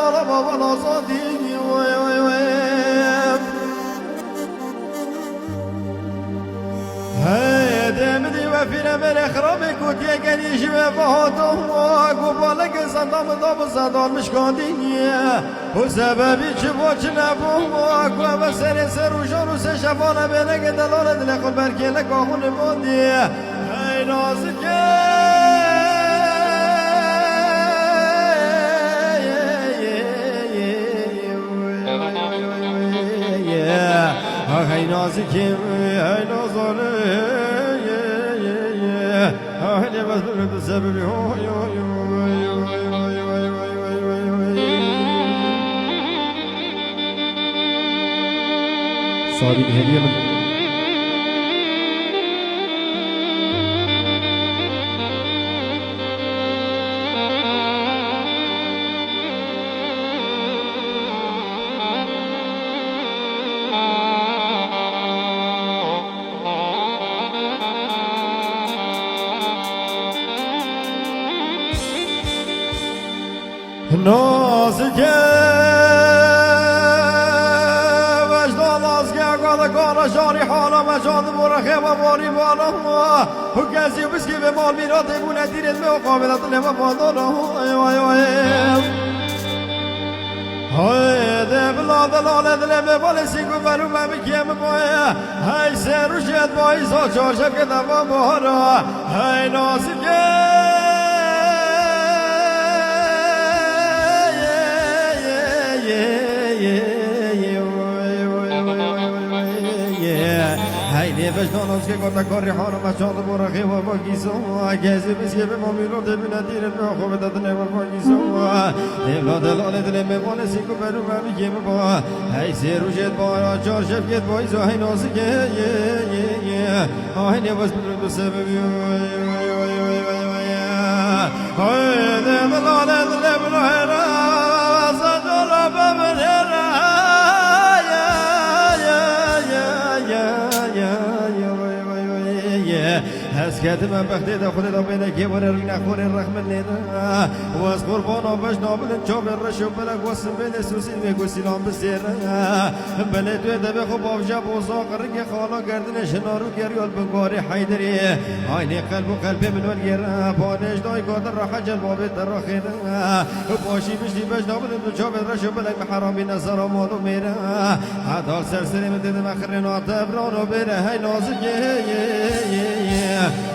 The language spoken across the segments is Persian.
مالا بابا نازادی وای وای وای دمدی و فینا من خرابی کوتی گریش و فهاتم و گوبالک صندام دام صندام مشکاندی و سببی چه باچ نبود و و سر سر و جان و سه شبانه بنگ دلال دل خود برکیل کاخون ماندی ای نازکه ای نازکی ای نازانه ای بس برد سببی صادق هدیه من نازکه وجدان از که اگه کار جاری حالا مجاد مرخه و باری بالا و کسی بسکی به مال میراته بونه دیرت به قابلت لما بادالا های دبلا دلال دل به بال سیگو برو بکیم بایا های سروشت بایی سا چاشب که دوا بارا های نازکه وجدان از که گرد کاری حرم چند برخی و باگیسو کسی بسیار به مامیلو دبینا دیر رو خوب دادن و باگیسو دلا دلال دل میوان سیکو برو بمیگیم با ای سروشت با چهار شفقت با ایزو های نازکه آهی نواز بدون دو سببی های دلال دل بلوهرا زدالا ببرهرا از کت من بخته دا خود دا بینه که بره روی نخوره رحم نیده و از قربان آبش نابلن چا برش و بلک واسم بینه سوسید میگو سیلام بسیره بله توی دبه خوب آفجا بوزا قرنگ خالا گردن شنارو گریال بگاری حیدری آینه قلب و قلب منوال گیره پانش دای قادر را حجل بابت در را خیره باشی بشتی بش نابلن دو چا برش و بلک محرامی نظر آمادو میره عدال سرسری مدده مخرین آتب رانو بره های نازکه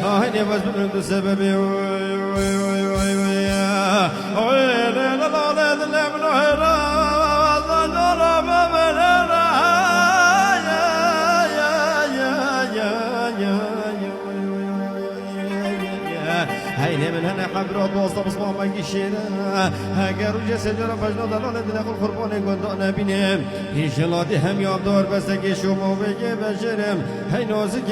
آهی نواز ببرم دو سببی هيني من هنا حبر دوست بصمام منجي شيرا هاجر جسدنا فجنا دلال دلخل قرباني قندنا بينهم هيشلاتي هم يوم دور بس كي شو مو بيجي بشرم هاي نازك